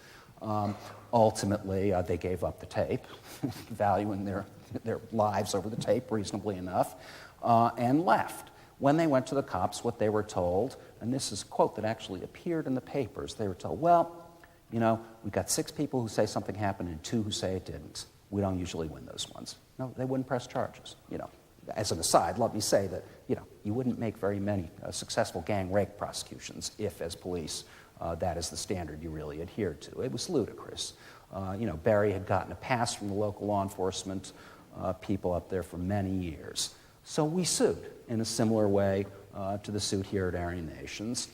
Ultimately, they gave up the tape, valuing their lives over the tape reasonably enough, and left. When they went to the cops, what they were told, and this is a quote that actually appeared in the papers, they were told, well, we've got 6 people who say something happened and 2 who say it didn't. We don't usually win those ones. No, they wouldn't press charges. As an aside, let me say that, you wouldn't make very many successful gang rape prosecutions if, as police, that is the standard you really adhered to. It was ludicrous. Barry had gotten a pass from the local law enforcement people up there for many years. So we sued in a similar way to the suit here at Aryan Nations,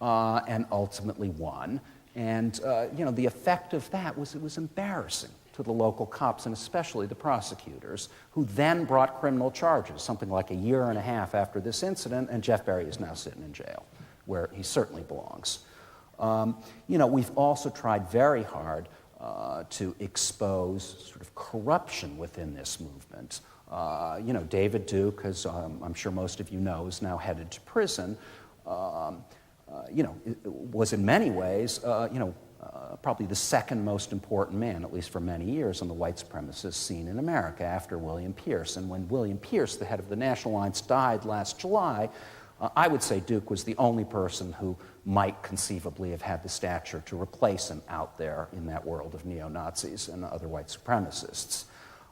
and ultimately won. And the effect of that was it was embarrassing to the local cops, and especially the prosecutors, who then brought criminal charges, something like a year and a half after this incident, and Jeff Barry is now sitting in jail, where he certainly belongs. We've also tried very hard to expose sort of corruption within this movement. David Duke, as I'm sure most of you know, is now headed to prison. Was in many ways, probably the second most important man, at least for many years, on the white supremacist scene in America after William Pierce. And when William Pierce, the head of the National Alliance, died last July, I would say Duke was the only person who might conceivably have had the stature to replace him out there in that world of neo-Nazis and other white supremacists.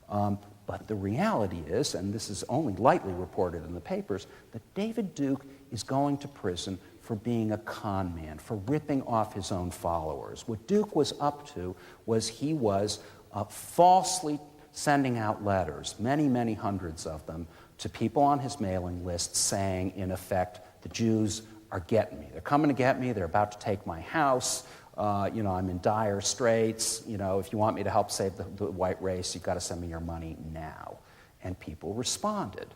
But the reality is, and this is only lightly reported in the papers, that David Duke is going to prison for being a con man, for ripping off his own followers. What Duke was up to was he was falsely sending out letters, many, many hundreds of them, to people on his mailing list saying, in effect, the Jews are getting me. They're coming to get me. They're about to take my house. I'm in dire straits. If you want me to help save the white race, you've got to send me your money now. And people responded.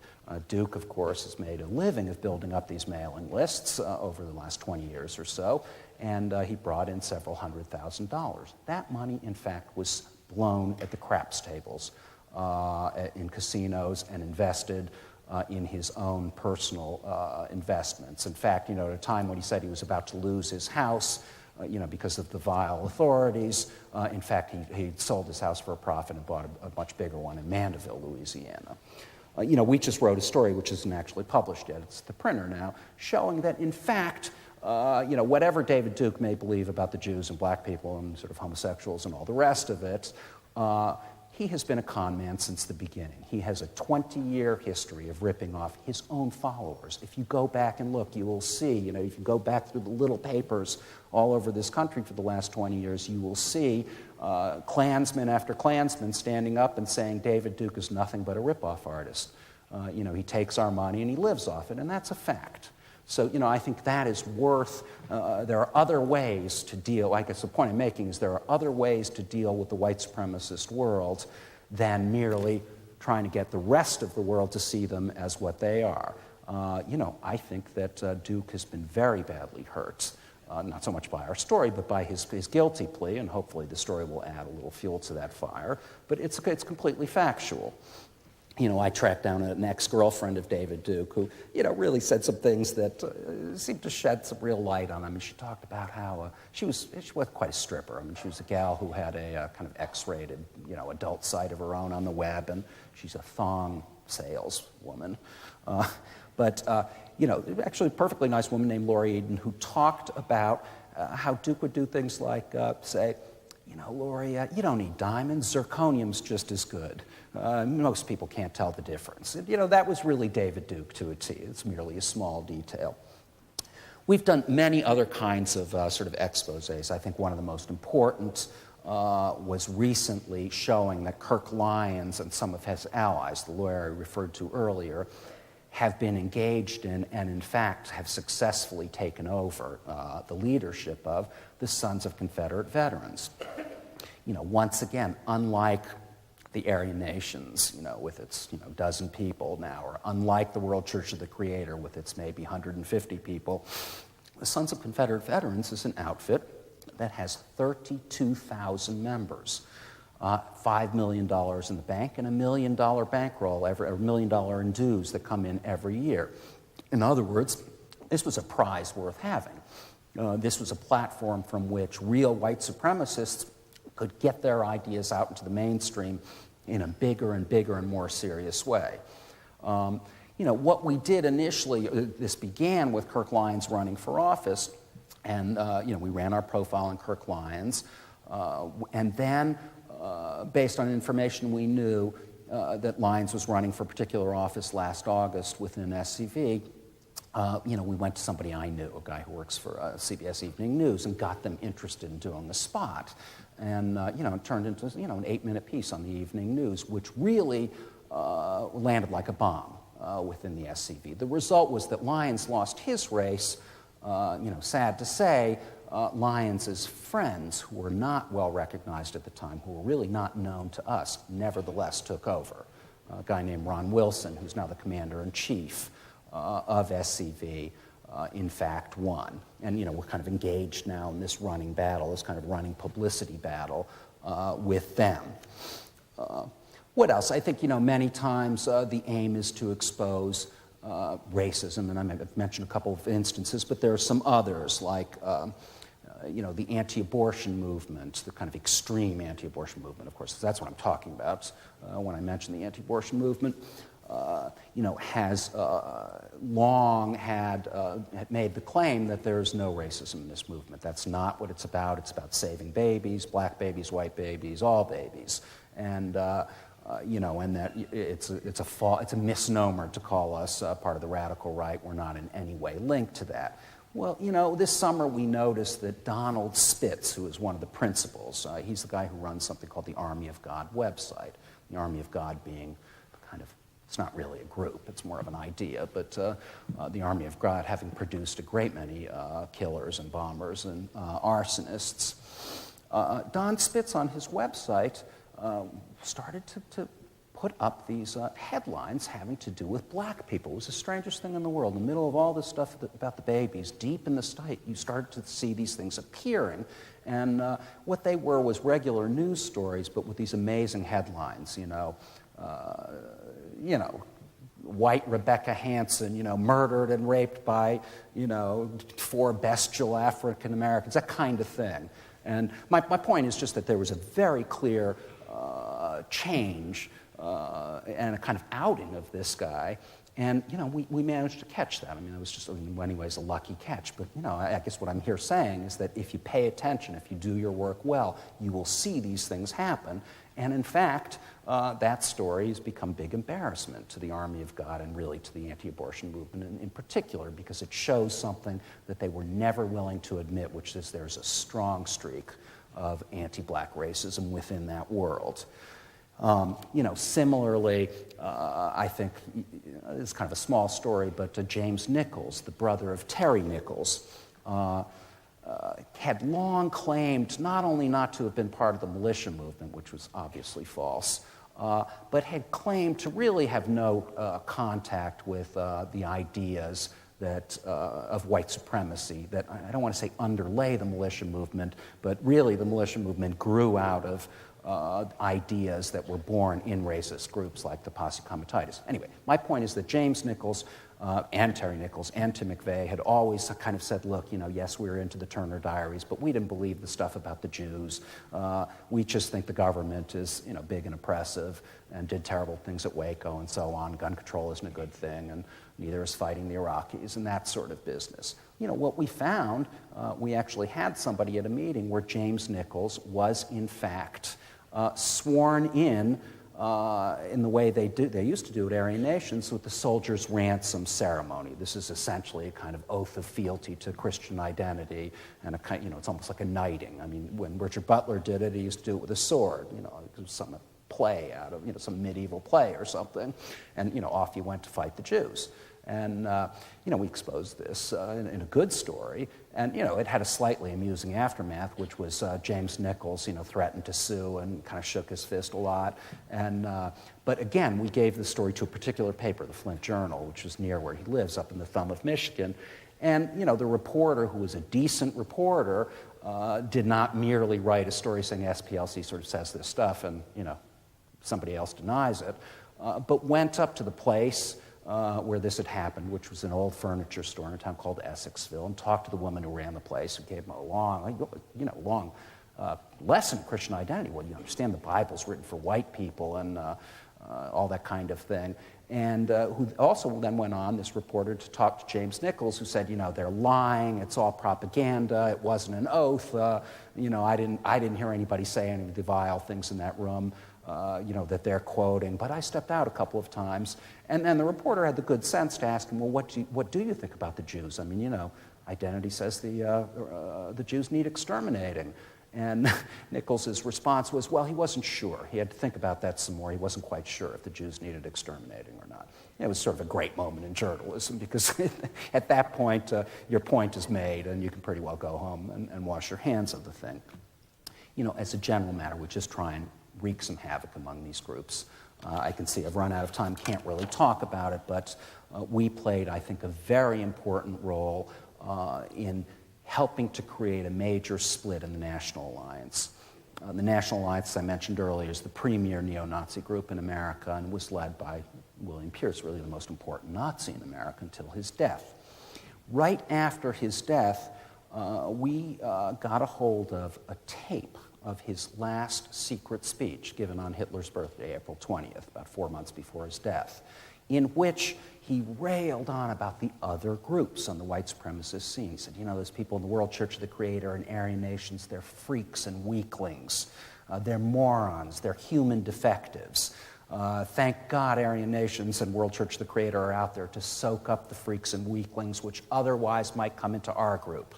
Duke, of course, has made a living of building up these mailing lists over the last 20 years or so, and he brought in several $100,000. That money, in fact, was blown at the craps tables in casinos and invested in his own personal investments. In fact, at a time when he said he was about to lose his house, because of the vile authorities, in fact, he sold his house for a profit and bought a much bigger one in Mandeville, Louisiana. We just wrote a story, which isn't actually published yet, it's the printer now, showing that, in fact, whatever David Duke may believe about the Jews and black people and sort of homosexuals and all the rest of it, he has been a con man since the beginning. He has a 20-year history of ripping off his own followers. If you go back and look, you will see, if you go back through the little papers all over this country for the last 20 years, you will see Klansman after Klansman standing up and saying David Duke is nothing but a rip-off artist. He takes our money and he lives off it, and that's a fact. So, I think that is worth, there are other ways to deal, I guess the point I'm making is there are other ways to deal with the white supremacist world than merely trying to get the rest of the world to see them as what they are. I think that Duke has been very badly hurt, not so much by our story, but by his guilty plea, and hopefully the story will add a little fuel to that fire, but it's completely factual. I tracked down an ex-girlfriend of David Duke who, really said some things that seemed to shed some real light on him. She talked about how she was quite a stripper. She was a gal who had a kind of X-rated, adult site of her own on the web, and she's a thong saleswoman. But actually a perfectly nice woman named Lori Eden who talked about how Duke would do things like say, Lori, you don't need diamonds. Zirconium's just as good. Most people can't tell the difference. That was really David Duke to a T. It's merely a small detail. We've done many other kinds of sort of exposés. I think one of the most important was recently showing that Kirk Lyons and some of his allies, the lawyer I referred to earlier, have been engaged in and, in fact, have successfully taken over the leadership of the Sons of Confederate Veterans. Once again, unlike the Aryan Nations, with its dozen people now, or unlike the World Church of the Creator with its maybe 150 people, the Sons of Confederate Veterans is an outfit that has 32,000 members. $5 million in the bank and $1 million bankroll, $1 million in dues that come in every year. In other words, this was a prize worth having. This was a platform from which real white supremacists could get their ideas out into the mainstream in a bigger and bigger and more serious way. What we did initially, this began with Kirk Lyons running for office, and we ran our profile on Kirk Lyons, and then based on information we knew that Lyons was running for particular office last August within SCV, We went to somebody I knew, a guy who works for CBS Evening News, and got them interested in doing the spot. And, it turned into, an 8-minute piece on the Evening News, which really landed like a bomb within the SCV. The result was that Lyons lost his race. Sad to say, Lyons's friends, who were not well recognized at the time, who were really not known to us, nevertheless took over. A guy named Ron Wilson, who's now the commander-in-chief of SCV, in fact, won. And, we're kind of engaged now in this running battle, this kind of running publicity battle with them. What else? I think, many times the aim is to expose racism, and I've mentioned a couple of instances, but there are some others, like, the anti-abortion movement, the kind of extreme anti-abortion movement, of course, that's what I'm talking about when I mention the anti-abortion movement. Has long had made the claim that there is no racism in this movement. That's not what it's about. It's about saving babies, black babies, white babies, all babies, and and that it's a misnomer to call us part of the radical right. We're not in any way linked to that. Well, this summer we noticed that Donald Spitz, who is one of the principals, he's the guy who runs something called the Army of God website. The Army of God being kind of, it's not really a group, it's more of an idea, but the Army of God having produced a great many killers and bombers and arsonists. Don Spitz on his website started to put up these headlines having to do with black people. It was the strangest thing in the world. In the middle of all this stuff about the babies, deep in the state, you started to see these things appearing. And what they were was regular news stories, but with these amazing headlines, white Rebecca Hanson, murdered and raped by, 4 bestial African Americans, that kind of thing. And my point is just that there was a very clear change and a kind of outing of this guy. And, we managed to catch that. It was just, in many ways, a lucky catch. But, I guess what I'm here saying is that if you pay attention, if you do your work well, you will see these things happen. And, in fact, that story has become big embarrassment to the Army of God and really to the anti-abortion movement in particular, because it shows something that they were never willing to admit, which is there's a strong streak of anti-black racism within that world. Similarly, I think, it's kind of a small story, but James Nichols, the brother of Terry Nichols, had long claimed not only not to have been part of the militia movement, which was obviously false, but had claimed to really have no contact with the ideas that of white supremacy that, I don't want to say underlay the militia movement, but really the militia movement grew out of ideas that were born in racist groups like the Posse Comitatus. Anyway, my point is that James Nichols and Terry Nichols and Tim McVeigh had always kind of said, look, yes, we were into the Turner Diaries, but we didn't believe the stuff about the Jews. We just think the government is, big and oppressive and did terrible things at Waco and so on. Gun control isn't a good thing, and neither is fighting the Iraqis and that sort of business. What we found, we actually had somebody at a meeting where James Nichols was, in fact, sworn in the way they used to do at Aryan Nations with the soldiers' ransom ceremony. This is essentially a kind of oath of fealty to Christian identity, and it's almost like a knighting. When Richard Butler did it, he used to do it with a sword. It was some play out of some medieval play or something, and off you went to fight the Jews. And, we exposed this in a good story. And, it had a slightly amusing aftermath, which was James Nichols, threatened to sue and kind of shook his fist a lot. And, but again, we gave the story to a particular paper, the Flint Journal, which was near where he lives, up in the thumb of Michigan. And, the reporter, who was a decent reporter, did not merely write a story saying SPLC sort of says this stuff and, somebody else denies it, but went up to the place where this had happened, which was an old furniture store in a town called Essexville, and talked to the woman who ran the place, who gave him a long lesson in Christian identity. Well, you understand the Bible's written for white people and all that kind of thing. And who also then went on, this reporter, to talk to James Nichols, who said, they're lying, it's all propaganda, it wasn't an oath, I didn't hear anybody say any of the vile things in that room. that they're quoting, but I stepped out a couple of times. And then the reporter had the good sense to ask him, well, what do you think about the Jews? I mean, identity says the Jews need exterminating. And Nichols's response was, well, he wasn't sure. He had to think about that some more. He wasn't quite sure if the Jews needed exterminating or not. It was sort of a great moment in journalism because at that point, your point is made and you can pretty well go home and wash your hands of the thing. As a general matter, we just try and wreak some havoc among these groups. I can see I've run out of time, can't really talk about it, but we played, I think, a very important role in helping to create a major split in the National Alliance. The National Alliance, as I mentioned earlier, is the premier neo-Nazi group in America and was led by William Pierce, really the most important Nazi in America until his death. Right after his death, we got a hold of a tape of his last secret speech given on Hitler's birthday, April 20th, about 4 months before his death, in which he railed on about the other groups on the white supremacist scene. He said, those people in the World Church of the Creator and Aryan nations, they're freaks and weaklings. They're morons. They're human defectives. Thank God Aryan nations and World Church of the Creator are out there to soak up the freaks and weaklings which otherwise might come into our group,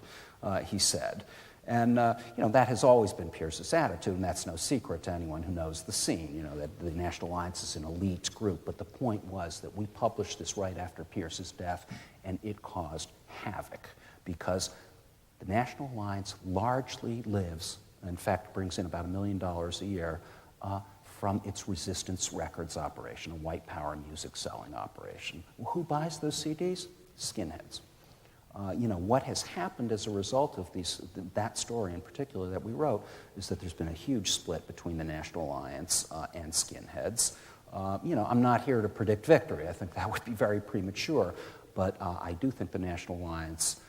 he said. And, that has always been Pierce's attitude, and that's no secret to anyone who knows the scene, that the National Alliance is an elite group. But the point was that we published this right after Pierce's death, and it caused havoc because the National Alliance largely lives, in fact, brings in about $1 million a year from its Resistance Records operation, a white power music selling operation. Well, who buys those CDs? Skinheads. What has happened as a result of that story in particular that we wrote is that there's been a huge split between the National Alliance and skinheads. I'm not here to predict victory. I think that would be very premature. But I do think the National Alliance,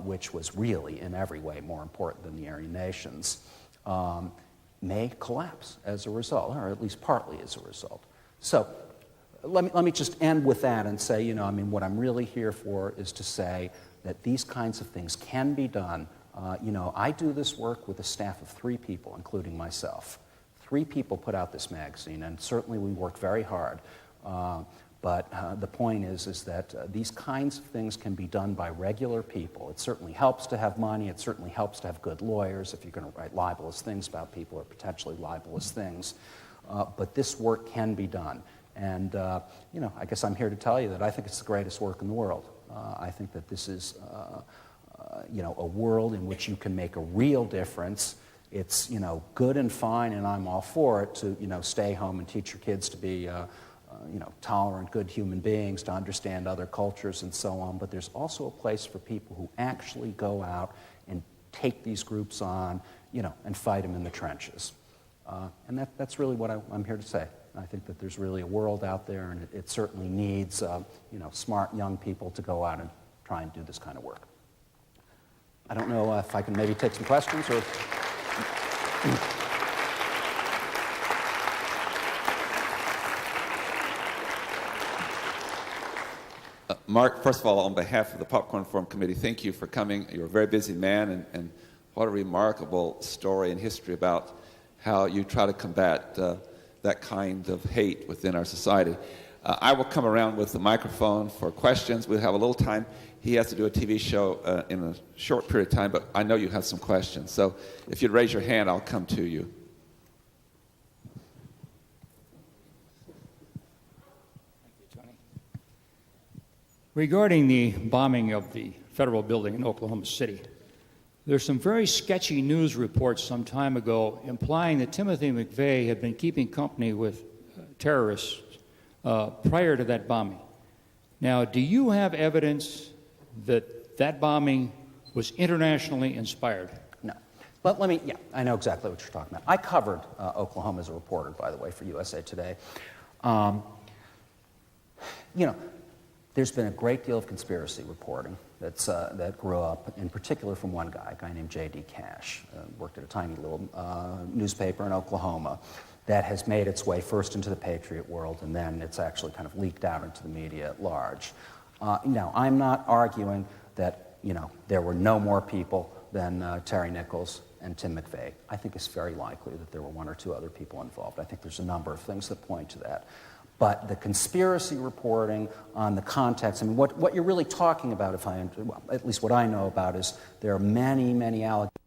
which was really in every way more important than the Aryan nations, may collapse as a result, or at least partly as a result. So let me just end with that and say, what I'm really here for is to say that these kinds of things can be done. I do this work with a staff of 3 people, including myself. 3 people put out this magazine, and certainly we work very hard. But the point is that these kinds of things can be done by regular people. It certainly helps to have money. It certainly helps to have good lawyers if you're going to write libelous things about people or potentially libelous things. But this work can be done. And, I guess I'm here to tell you that I think it's the greatest work in the world. I think that this is, a world in which you can make a real difference. It's, good and fine, and I'm all for it to, stay home and teach your kids to be, tolerant, good human beings, to understand other cultures and so on. But there's also a place for people who actually go out and take these groups on, and fight them in the trenches. And that's really what I'm here to say. I think that there's really a world out there, and it certainly needs, smart young people to go out and try and do this kind of work. I don't know if I can maybe take some questions or...
Mark, first of all, on behalf of the Popcorn Forum Committee, thank you for coming. You're a very busy man, and what a remarkable story and history about how you try to combat that kind of hate within our society. I will come around with the microphone for questions. We'll have a little time. He has to do a TV show in a short period of time, but I know you have some questions. So if you'd raise your hand, I'll come to you.
Regarding the bombing of the federal building in Oklahoma City, there's some very sketchy news reports some time ago implying that Timothy McVeigh had been keeping company with terrorists prior to that bombing. Now, do you have evidence that that bombing was internationally inspired?
No. But I know exactly what you're talking about. I covered Oklahoma as a reporter, by the way, for USA Today. There's been a great deal of conspiracy reporting that grew up, in particular from one guy, a guy named J.D. Cash, worked at a tiny little newspaper in Oklahoma, that has made its way first into the patriot world, and then it's actually kind of leaked out into the media at large. Now, I'm not arguing that there were no more people than Terry Nichols and Tim McVeigh. I think it's very likely that there were one or two other people involved. I think there's a number of things that point to that. But the conspiracy reporting on the context, I mean, what you're really talking about, well, at least what I know about, is there are many, many allegations